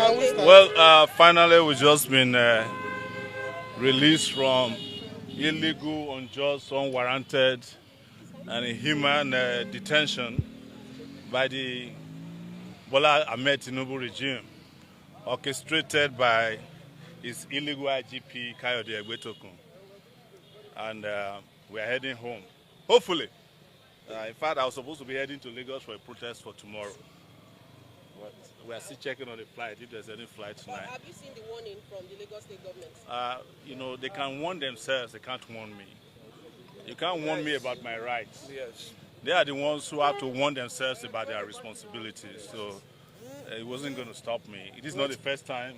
Well, finally, we've just been released from illegal, unjust, unwarranted, and inhuman detention by the Bola Ahmed Tinubu regime, orchestrated by his illegal IGP, Kayode Egbetokun. And we are heading home. Hopefully. In fact, I was supposed to be heading to Lagos for a protest for tomorrow. But we are still checking on the flight, if there's any flight tonight. Have you seen the warning from the Lagos state government? They can warn themselves, they can't warn me. You can't warn me about my rights. Yes. They are the ones who have to warn themselves about their responsibilities. So it wasn't going to stop me. It is not the first time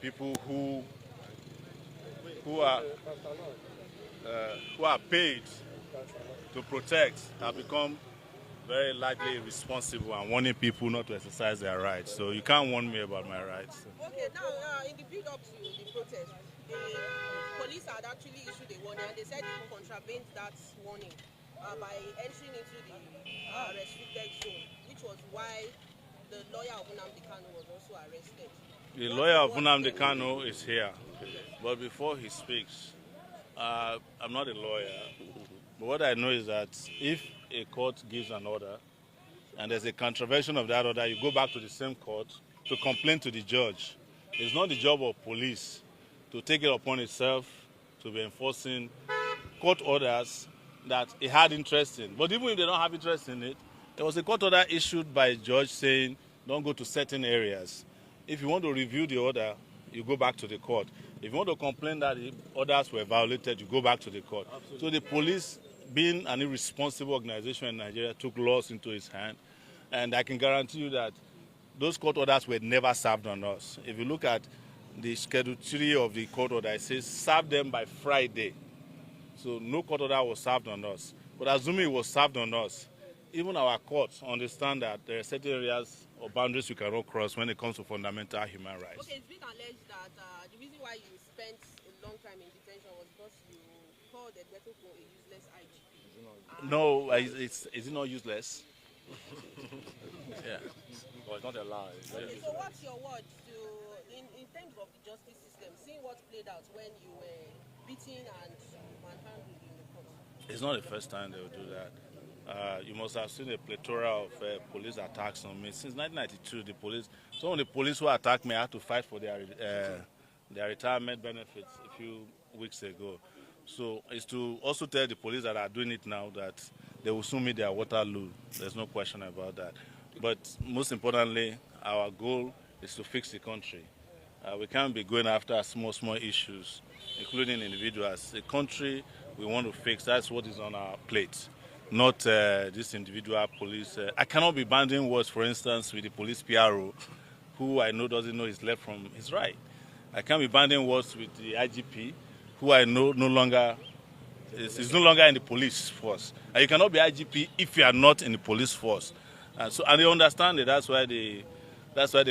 people who are paid to protect have become very likely responsible and warning people not to exercise their rights. So you can't warn me about my rights. Okay, now in the build-up to the protest, the police had actually issued a warning, and they said it contravened that warning by entering into the restricted zone, which was why the lawyer of Nnamdi Kanu was also arrested. The lawyer of Nnamdi Kanu is here, but before he speaks, I'm not a lawyer, but what I know is that if a court gives an order and there's a contravention of that order, you go back to the same court to complain to the judge. It's not the job of police to take it upon itself to be enforcing court orders that it had interest in. But even if they don't have interest in it, there was a court order issued by a judge saying don't go to certain areas. If you want to review the order, you go back to the court. If you want to complain that the orders were violated, you go back to the court. Absolutely. So the police, being an irresponsible organization in Nigeria, took laws into its hand. And I can guarantee you that those court orders were never served on us. If you look at the Schedule 3 of the court order, it says serve them by Friday. So no court order was served on us. But assuming it was served on us, even our courts understand that there are certain areas or boundaries we cannot cross when it comes to fundamental human rights. Okay, it's been alleged that the reason why you spent a long time in detention was because you called Egbetokun a useless IGP. No, is it not useless? Yeah. Well, it's not a lie. Okay, so what's your word in terms of the justice system, seeing what played out when you were beaten and manhandled in the court? It's not the first time they will do that. You must have seen a plethora of police attacks on me. Since 1992, some of the police who attacked me had to fight for their retirement benefits a few weeks ago. So it's to also tell the police that are doing it now that they will soon meet their Waterloo. There's no question about that. But most importantly, our goal is to fix the country. We can't be going after small issues, including individuals. The country we want to fix, that's what is on our plate. Not this individual police. I cannot be banding words, for instance, with the police PRO, who I know doesn't know his left from his right. I can't be banding words with the IGP, who I know is no longer in the police force. And you cannot be IGP if you are not in the police force. And they understand it. That's why they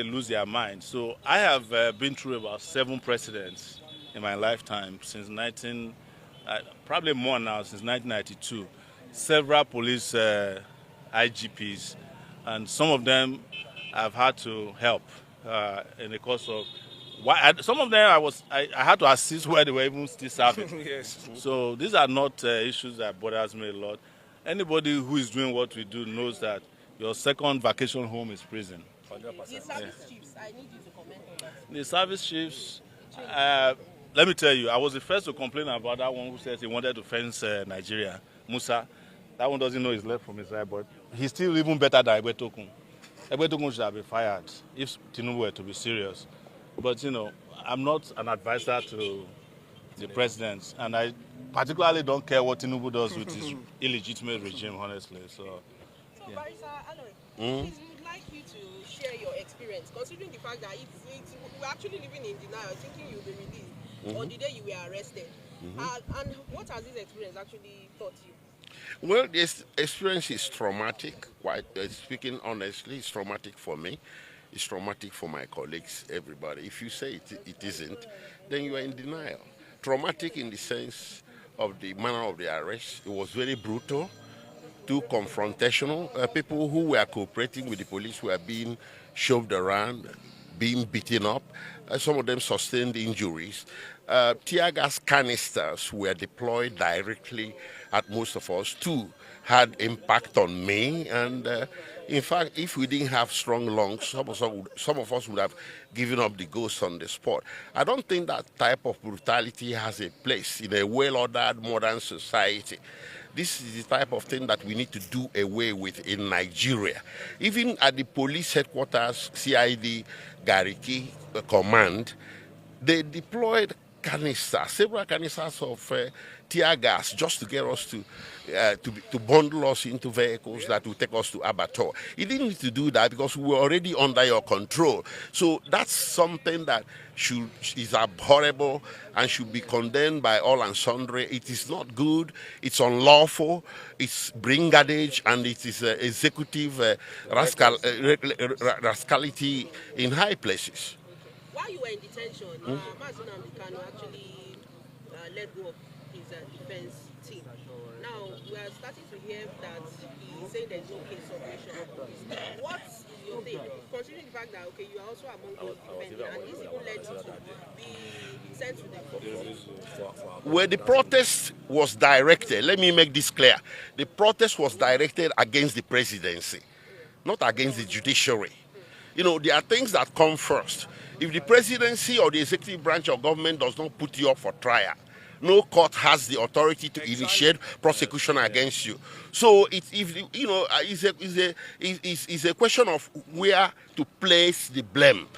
lose their mind. So I have been through about 7 presidents in my lifetime since probably more now, since 1992. Several police IGPs, and some of them I've had to help in the course of. Some of them I had to assist where they were even still serving. Yes. So these are not issues that bothers me a lot. Anybody who is doing what we do knows that your second vacation home is prison. 100%. The service chiefs, I need you to comment on that. The service chiefs, let me tell you, I was the first to complain about that one who says he wanted to fence Nigeria, Musa. That one doesn't know his left from his right, but he's still even better than Egbetokun. Egbetokun should have been fired if Tinubu were to be serious. But, I'm not an advisor to the president, and I particularly don't care what Tinubu does with his illegitimate regime, honestly. So yeah. Barrister Aloy, please, we would like you to share your experience, considering the fact that we're actually living in denial, thinking you'll be released on the day you were arrested. And what has this experience actually taught you? Well, this experience is traumatic. Quite speaking honestly, it's traumatic for me. It's traumatic for my colleagues, everybody. If you say it isn't, then you are in denial. Traumatic in the sense of the manner of the arrest. It was very brutal, too confrontational. People who were cooperating with the police were being shoved around, being beaten up. Some of them sustained injuries. Tear gas canisters were deployed directly at most of us. Two had impact on me, and in fact, if we didn't have strong lungs, some of us would have given up the ghost on the spot. I don't think that type of brutality has a place in a well-ordered modern society. This is the type of thing that we need to do away with in Nigeria. Even at the police headquarters, CID Gariki command, they deployed canisters, several canisters of tear gas just to get us to bundle us into vehicles that will take us to Abattoir. He didn't need to do that because we were already under your control. So that's something that is abhorrible and should be condemned by all and sundry. It is not good, it's unlawful, it's brigandage, and it is executive rascality in high places. While you were in detention, Nnamdi Kanu actually let go of his defense team. Now, we are starting to hear that he's saying there's no case submission. What is your take? Considering the fact that, okay, you are also among those defending, and this even led you to be sent to the Where the protest was directed, let me make this clear, the protest was directed against the presidency, not against the judiciary. You know, there are things that come first. If the presidency or the executive branch of government does not put you up for trial, no court has the authority to initiate prosecution against you. So it's a question of where to place the blame.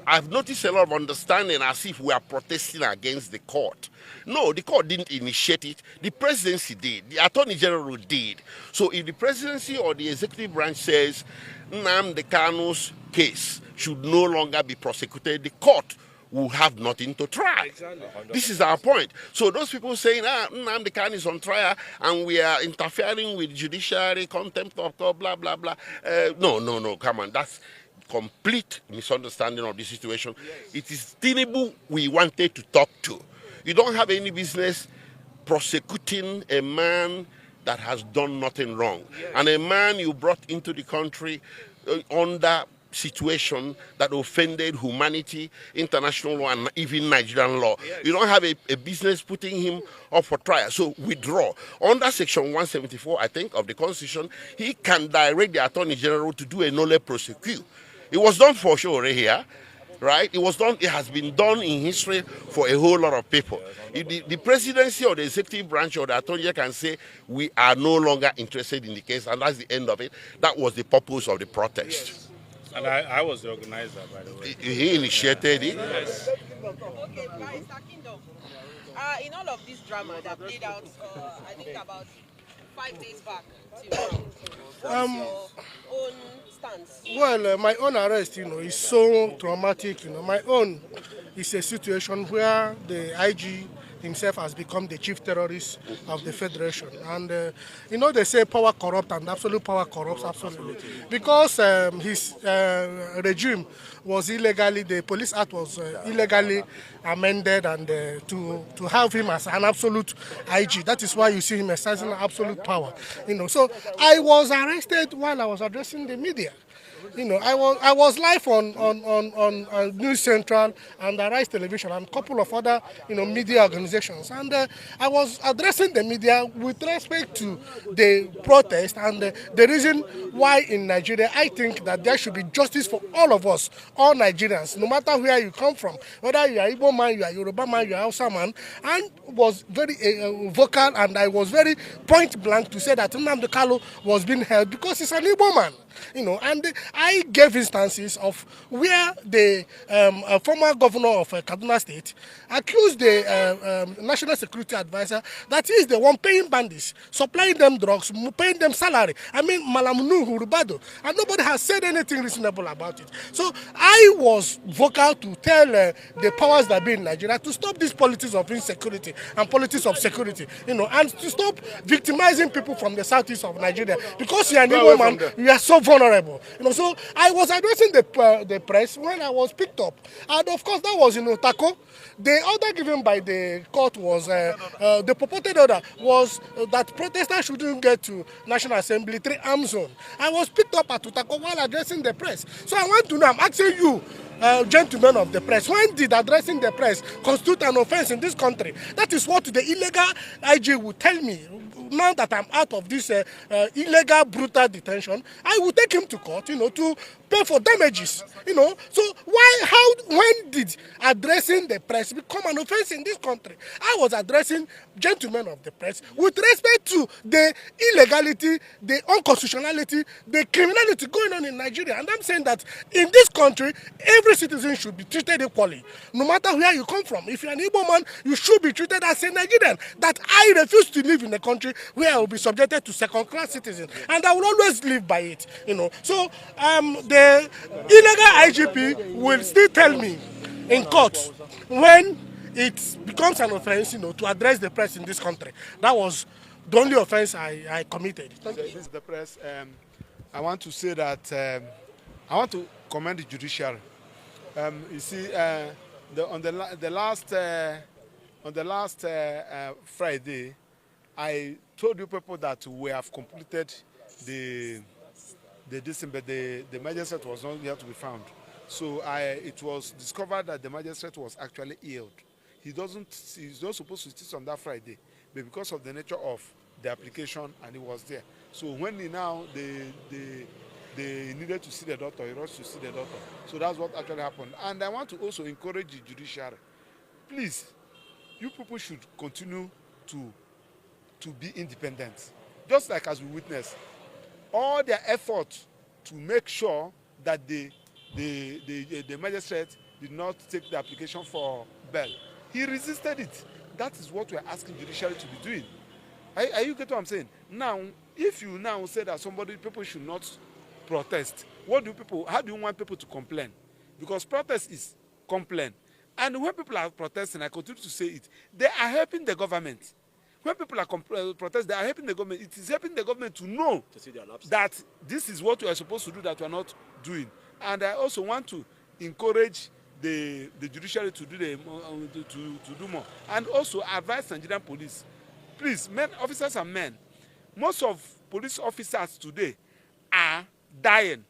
I've noticed a lot of understanding as if we are protesting against the court. No, the court didn't initiate it. The presidency did. The attorney general did. So if the presidency or the executive branch says Nnamdi Kanu's case should no longer be prosecuted, the court will have nothing to try. Exactly. This is our point. So those people saying, Nnamdi Kanu is on trial and we are interfering with judiciary, contempt of court, blah, blah, blah. No, come on. That's complete misunderstanding of the situation. Yes. It is Tinubu we wanted to talk to. You don't have any business prosecuting a man that has done nothing wrong. Yes. And a man you brought into the country under situation that offended humanity, international law, and even Nigerian law. Yes. You don't have a business putting him up for trial. So withdraw. Under Section 174, I think, of the Constitution, he can direct the Attorney General to do a nolle prosequi. It was done for Sowore here, right? It has been done in history for a whole lot of people. The presidency or the executive branch or the attorney general can say, we are no longer interested in the case, and that's the end of it. That was the purpose of the protest. Yes. And I was the organizer, by the way. He initiated it? Yes. Okay, Mr. Kingdom, in all of this drama that played out, I think about 5 days back till now, what's your own stance? Well, my own arrest, is so traumatic. My own is a situation where the IG himself has become the chief terrorist of the Federation. And, they say power corrupts and absolute power corrupts absolutely. Because his regime was illegally, the Police Act was illegally amended, and to have him as an absolute IG, that is why you see him exercising absolute power. So I was arrested while I was addressing the media. I was live on News Central and Arise Television and a couple of other, media organizations. And I was addressing the media with respect to the protest and the reason why in Nigeria I think that there should be justice for all of us, all Nigerians, no matter where you come from, whether you are Igbo man, you are Yoruba man, you are Hausa man, and was very vocal, and I was very point blank to say that Nnamdi Kanu was being held because he's an Igbo man. And I gave instances of where the former governor of Kaduna State accused the National Security Advisor that he is the one paying bandits, supplying them drugs, paying them salary. I mean, Malamunu Hurubado. And nobody has said anything reasonable about it. So I was vocal to tell the powers that be in Nigeria to stop this politics of insecurity and politics of security, and to stop victimizing people from the southeast of Nigeria. Because you are an Igbo man, you are so vulnerable. So I was addressing the press when I was picked up, and of course that was in Otako. The order given by the court was the purported order was that protesters shouldn't get to National Assembly 3 arm zone. I was picked up at Otako while addressing the press. So I want to know, I'm asking you, gentlemen of the press, when did addressing the press constitute an offense in this country? That is what the illegal IG would tell me. Now that I'm out of this illegal, brutal detention, I will take him to court, to pay for damages, So when did addressing the press become an offense in this country? I was addressing gentlemen of the press with respect to the illegality, the unconstitutionality, the criminality going on in Nigeria. And I'm saying that in this country, every citizen should be treated equally, no matter where you come from. If you're an Igbo man, you should be treated as a Nigerian. That I refuse to live in a country where I will be subjected to second-class citizens, and I will always live by it. So the illegal IGP will still tell me in court when it becomes an offense, to address the press in this country. That was the only offense I committed. This is the press. I want to say that I want to commend the judiciary. You see, on the last Friday, I told you people that we have completed the December. The magistrate was not here to be found. So it was discovered that the magistrate was actually ill. He's not supposed to sit on that Friday, but because of the nature of the application, and he was there. So when they needed to see the doctor, he rushed to see the doctor. So that's what actually happened. And I want to also encourage the judiciary. Please, you people should continue to be independent. Just like as we witnessed, all their effort to make sure that the magistrate did not take the application for bail. He resisted it. That is what we are asking the judiciary to be doing. Are you getting what I'm saying? Now, if you now say that people should not protest, how do you want people to complain? Because protest is complain. And when people are protesting, I continue to say it, they are helping the government. When people are protesting, they are helping the government. It is helping the government to know that this is what we are supposed to do that we are not doing. And I also want to encourage the judiciary to do more, and also advise Nigerian police. Please, officers and men, most of police officers today are dying.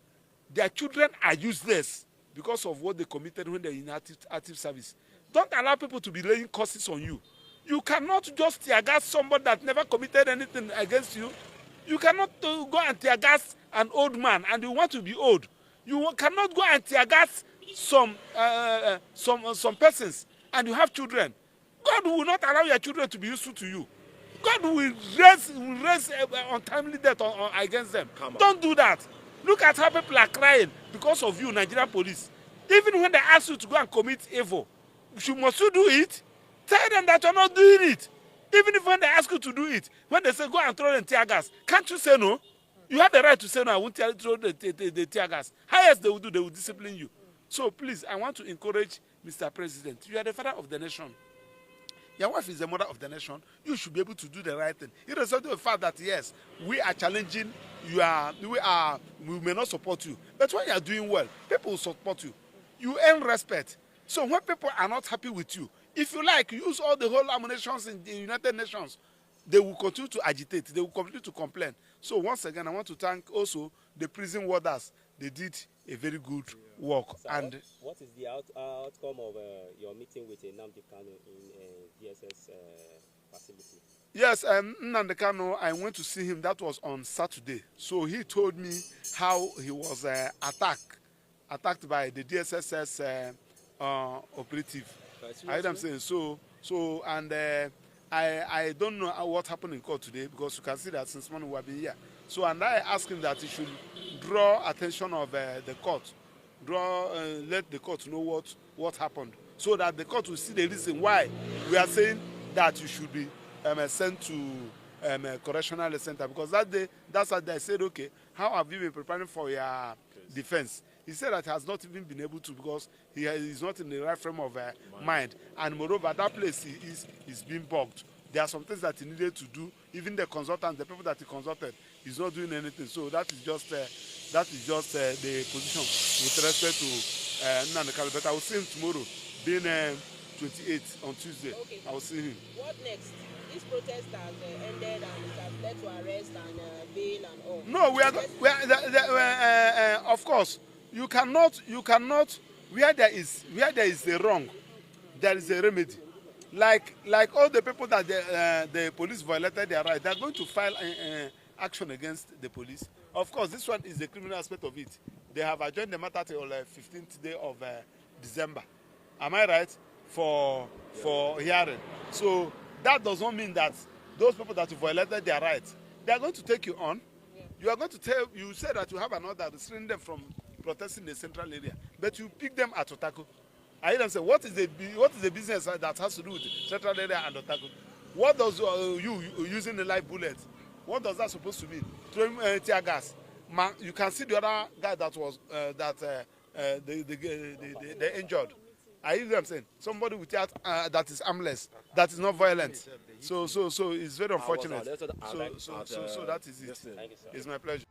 Their children are useless because of what they committed when they're in active service. Don't allow people to be laying curses on you. You cannot just tear gas somebody that never committed anything against you. You cannot go and tear gas an old man and you want to be old. You cannot go and tear gas some persons and you have children. God will not allow your children to be useful to you. God will raise untimely death against them. Don't do that. Look at how people are crying because of you, Nigerian police. Even when they ask you to go and commit evil, must you do it? Tell them that you're not doing it. Even if when they ask you to do it, when they say go and throw the tear gas, can't you say no? You have the right to say no, I won't throw the tear gas. Highest they will do, they will discipline you. So please, I want to encourage Mr. President. You are the father of the nation. Your wife is the mother of the nation. You should be able to do the right thing. Irrespective of the fact that, yes, we are challenging, we may not support you. But when you are doing well, people will support you. You earn respect. So when people are not happy with you, if you like, use all the whole ammunitions in the United Nations, they will continue to agitate. They will continue to complain. So once again, I want to thank also the prison warders. They did a very good work. So and what is the outcome of your meeting with Nnamdi Kanu in DSS facility? Yes, Nnamdi Kanu, I went to see him. That was on Saturday. So he told me how he was attacked by the DSSS operative. I heard them saying so, and I don't know what happened in court today because you can see that since morning we have been here. So, and I asked him that he should draw attention of the court, let the court know what happened, so that the court will see the reason why we are saying that you should be sent to a correctional center. Because that's what they said, okay, how have you been preparing for your defense? He said that he has not even been able to because he is not in the right frame of mind. And moreover, that place is being bugged. There are some things that he needed to do. Even the consultants, the people that he consulted, he's not doing anything. So that is just the position with respect to Nnamdi. But I will see him tomorrow, being 28th on Tuesday. Okay. I will see him. What next? This protest has ended and it has led to arrest and bail and all. No, of course, you cannot. Where there is a wrong, there is a remedy. Like all the people that the police violated their right, they are going to file action against the police. Of course, this one is the criminal aspect of it. They have adjourned the matter till 15th day of December. Am I right? For hearing. So that does not mean that those people that violated their rights, they are going to take you on. Yeah. You are going to you say that you have an order restraining them from protesting in the central area, but you pick them at Otaku. I hear them say, what is the business that has to do with central area and Otaku? What does you using the live bullet? What does that supposed to mean? Throwing tear gas. You can see the other guy that was they injured. I hear them saying somebody without that is armless, that is not violent. So it's very unfortunate. So that is it. It's my pleasure.